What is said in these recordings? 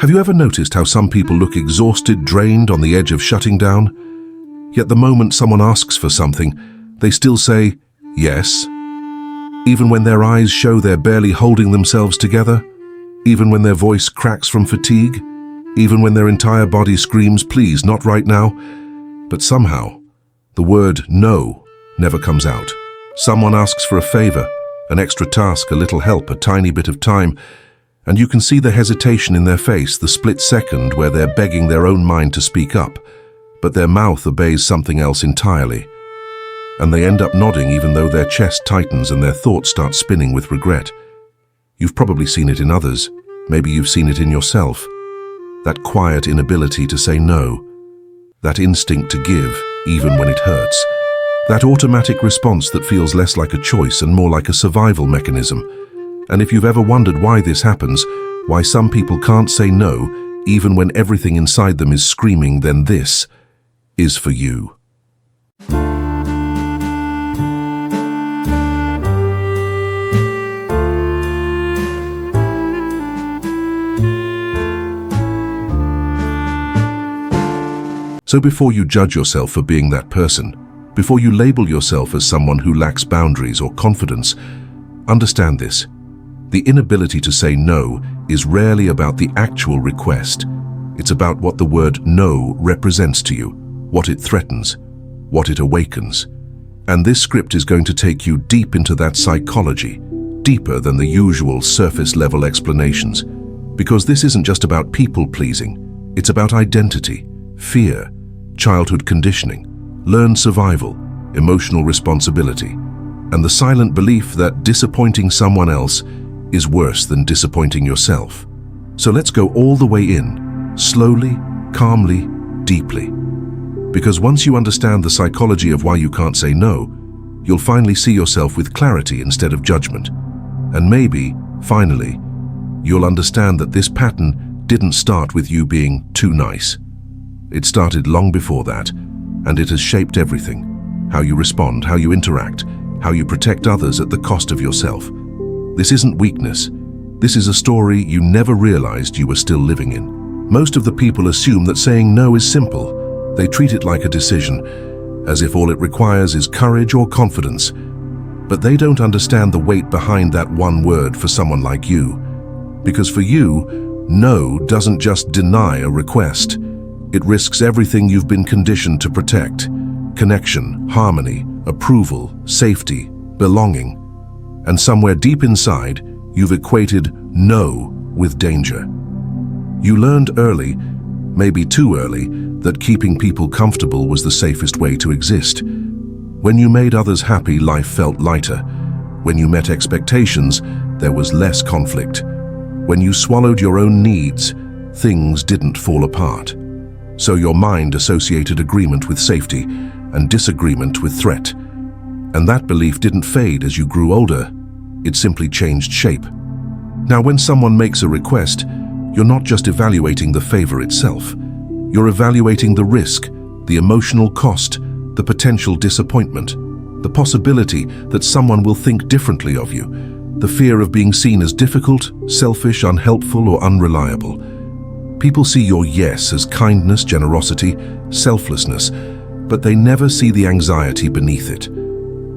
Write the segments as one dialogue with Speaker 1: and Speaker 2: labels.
Speaker 1: Have you ever noticed how some people look exhausted, drained, on the edge of shutting down? Yet the moment someone asks for something, they still say, yes. Even when their eyes show they're barely holding themselves together, even when their voice cracks from fatigue, even when their entire body screams, please, not right now. But somehow, the word no never comes out. Someone asks for a favor, an extra task, a little help, a tiny bit of time, and you can see the hesitation in their face, the split second where they're begging their own mind to speak up, but their mouth obeys something else entirely. And they end up nodding even though their chest tightens and their thoughts start spinning with regret. You've probably seen it in others. Maybe you've seen it in yourself. That quiet inability to say no. That instinct to give, even when it hurts. That automatic response that feels less like a choice and more like a survival mechanism. And if you've ever wondered why this happens, why some people can't say no, even when everything inside them is screaming, then this is for you. So before you judge yourself for being that person, before you label yourself as someone who lacks boundaries or confidence, understand this. The inability to say no is rarely about the actual request. It's about what the word no represents to you, what it threatens, what it awakens. And this script is going to take you deep into that psychology, deeper than the usual surface-level explanations. Because this isn't just about people-pleasing. It's about identity, fear, childhood conditioning, learned survival, emotional responsibility, and the silent belief that disappointing someone else is worse than disappointing yourself. So let's go all the way in, slowly, calmly, deeply. Because once you understand the psychology of why you can't say no, you'll finally see yourself with clarity instead of judgment. And maybe, finally, you'll understand that this pattern didn't start with you being too nice. It started long before that, and it has shaped everything. How you respond, how you interact, how you protect others at the cost of yourself. This isn't weakness. This is a story you never realized you were still living in. Most of the people assume that saying no is simple. They treat it like a decision, as if all it requires is courage or confidence. But they don't understand the weight behind that one word for someone like you. Because for you, no doesn't just deny a request. It risks everything you've been conditioned to protect: connection, harmony, approval, safety, belonging. And somewhere deep inside, you've equated no with danger. You learned early, maybe too early, that keeping people comfortable was the safest way to exist. When you made others happy, life felt lighter. When you met expectations, there was less conflict. When you swallowed your own needs, things didn't fall apart. So your mind associated agreement with safety and disagreement with threat. And that belief didn't fade as you grew older. It simply changed shape. Now, when someone makes a request, you're not just evaluating the favor itself. You're evaluating the risk, the emotional cost, the potential disappointment, the possibility that someone will think differently of you, the fear of being seen as difficult, selfish, unhelpful, or unreliable. People see your yes as kindness, generosity, selflessness, but they never see the anxiety beneath it.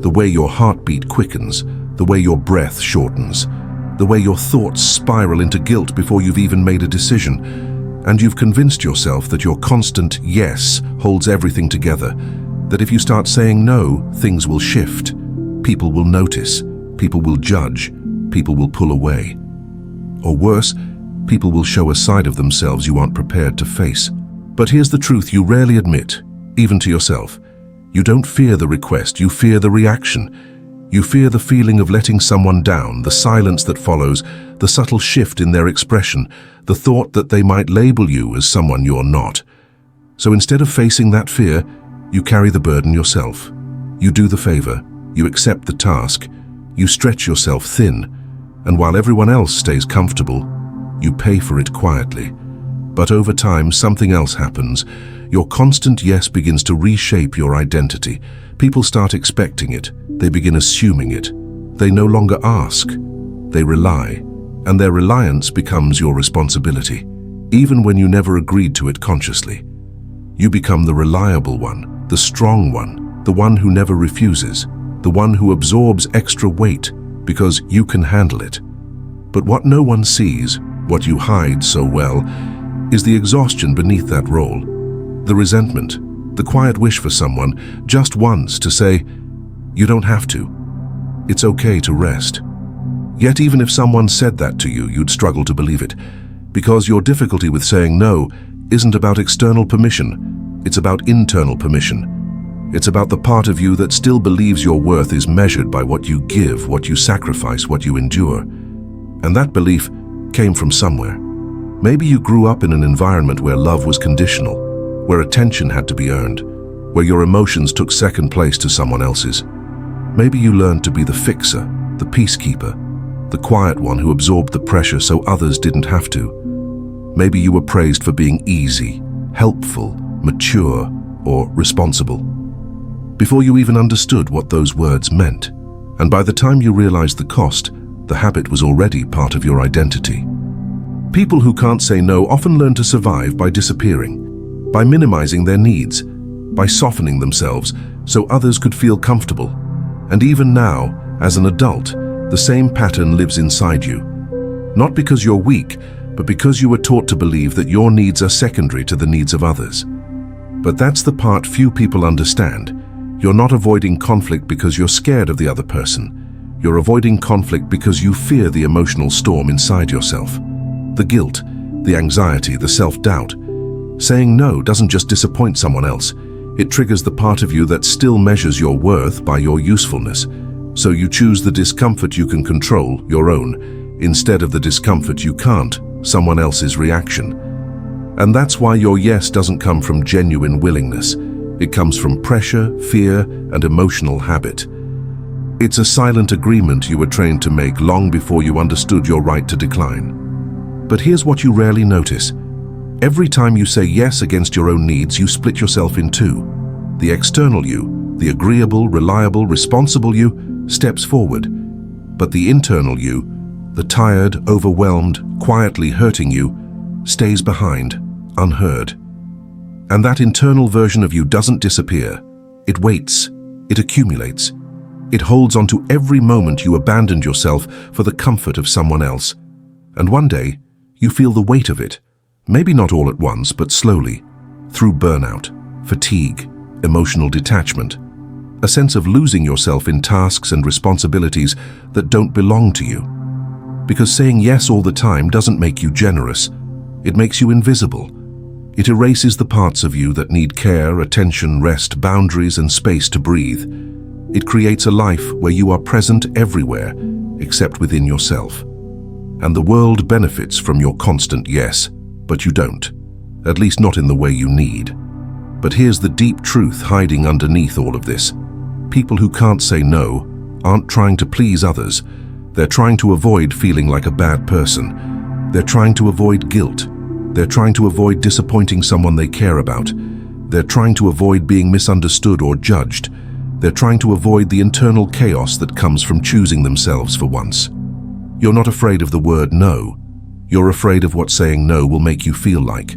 Speaker 1: The way your heartbeat quickens, the way your breath shortens, the way your thoughts spiral into guilt before you've even made a decision. And you've convinced yourself that your constant yes holds everything together, that if you start saying no, things will shift. People will notice, people will judge, people will pull away. Or worse, people will show a side of themselves you aren't prepared to face. But here's the truth you rarely admit, even to yourself. You don't fear the request, you fear the reaction. You fear the feeling of letting someone down, the silence that follows, the subtle shift in their expression, the thought that they might label you as someone you're not. So instead of facing that fear, you carry the burden yourself. You do the favor, you accept the task, you stretch yourself thin, and while everyone else stays comfortable, you pay for it quietly. But over time, something else happens. Your constant yes begins to reshape your identity. People start expecting it. They begin assuming it. They no longer ask. They rely. And their reliance becomes your responsibility. even when you never agreed to it consciously. You become the reliable one, the strong one, the one who never refuses, the one who absorbs extra weight because you can handle it. But what no one sees, what you hide so well, is the exhaustion beneath that role, the resentment, the quiet wish for someone just once to say, "You don't have to. It's okay to rest." Yet even if someone said that to you, you'd struggle to believe it, because your difficulty with saying no isn't about external permission, it's about internal permission. It's about the part of you that still believes your worth is measured by what you give, what you sacrifice, what you endure. And that belief came from somewhere. Maybe you grew up in an environment where love was conditional, where attention had to be earned, where your emotions took second place to someone else's. Maybe you learned to be the fixer, the peacekeeper, the quiet one who absorbed the pressure so others didn't have to. Maybe you were praised for being easy, helpful, mature, or responsible, before you even understood what those words meant. And by the time you realized the cost, the habit was already part of your identity. People who can't say no often learn to survive by disappearing, by minimizing their needs, by softening themselves so others could feel comfortable. And even now, as an adult, the same pattern lives inside you. Not because you're weak, but because you were taught to believe that your needs are secondary to the needs of others. But that's the part few people understand. You're not avoiding conflict because you're scared of the other person. You're avoiding conflict because you fear the emotional storm inside yourself. The guilt, the anxiety, the self-doubt. Saying no doesn't just disappoint someone else. It triggers the part of you that still measures your worth by your usefulness. So you choose the discomfort you can control, your own, instead of the discomfort you can't, someone else's reaction. And that's why your yes doesn't come from genuine willingness. It comes from pressure, fear, and emotional habit. It's a silent agreement you were trained to make long before you understood your right to decline. But here's what you rarely notice. Every time you say yes against your own needs, you split yourself in two. The external you, the agreeable, reliable, responsible you, steps forward. But the internal you, the tired, overwhelmed, quietly hurting you, stays behind, unheard. And that internal version of you doesn't disappear. It waits. It accumulates. It holds on to every moment you abandoned yourself for the comfort of someone else. And one day, you feel the weight of it. Maybe not all at once, but slowly, through burnout, fatigue, emotional detachment, a sense of losing yourself in tasks and responsibilities that don't belong to you. Because saying yes all the time doesn't make you generous. It makes you invisible. It erases the parts of you that need care, attention, rest, boundaries, and space to breathe. It creates a life where you are present everywhere, except within yourself. And the world benefits from your constant yes, but you don't. At least not in the way you need. But here's the deep truth hiding underneath all of this. People who can't say no aren't trying to please others. They're trying to avoid feeling like a bad person. They're trying to avoid guilt. They're trying to avoid disappointing someone they care about. They're trying to avoid being misunderstood or judged. They're trying to avoid the internal chaos that comes from choosing themselves for once. You're not afraid of the word no. You're afraid of what saying no will make you feel like.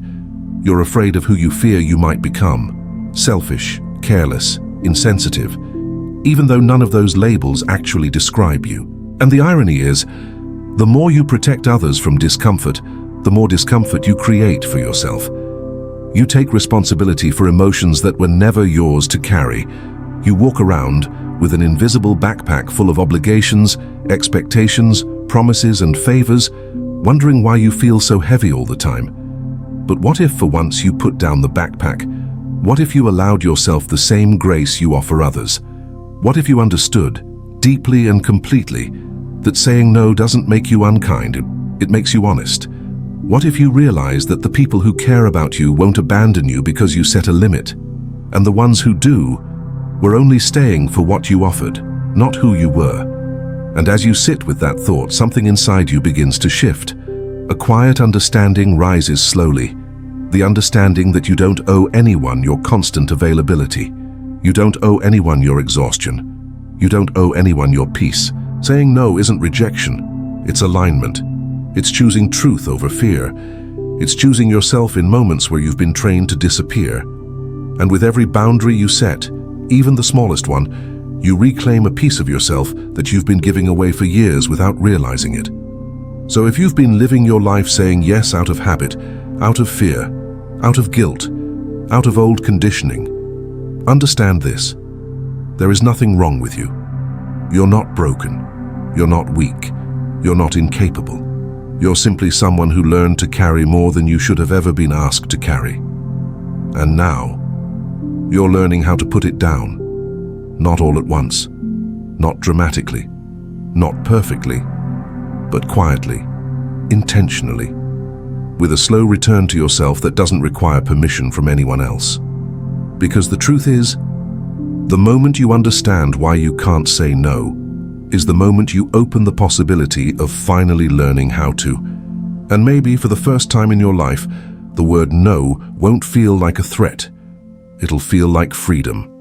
Speaker 1: You're afraid of who you fear you might become. Selfish, careless, insensitive, even though none of those labels actually describe you. And the irony is, the more you protect others from discomfort, the more discomfort you create for yourself. You take responsibility for emotions that were never yours to carry. You walk around with an invisible backpack full of obligations, expectations, promises, and favors, wondering why you feel so heavy all the time. But what if for once you put down the backpack? What if you allowed yourself the same grace you offer others? What if you understood, deeply and completely, that saying no doesn't make you unkind, it makes you honest? What if you realize that the people who care about you won't abandon you because you set a limit, and the ones who do were only staying for what you offered, not who you were? And as you sit with that thought, something inside you begins to shift. A quiet understanding rises slowly. The understanding that you don't owe anyone your constant availability. You don't owe anyone your exhaustion. You don't owe anyone your peace. Saying no isn't rejection. It's alignment. It's choosing truth over fear. It's choosing yourself in moments where you've been trained to disappear. And with every boundary you set, even the smallest one, you reclaim a piece of yourself that you've been giving away for years without realizing it. So if you've been living your life saying yes out of habit, out of fear, out of guilt, out of old conditioning, understand this. There is nothing wrong with you. You're not broken. You're not weak. You're not incapable. You're simply someone who learned to carry more than you should have ever been asked to carry. And now, you're learning how to put it down. Not all at once. Not dramatically. Not perfectly. But quietly. Intentionally. With a slow return to yourself that doesn't require permission from anyone else. Because the truth is, the moment you understand why you can't say no is the moment you open the possibility of finally learning how to. And maybe for the first time in your life, the word no won't feel like a threat. It'll feel like freedom.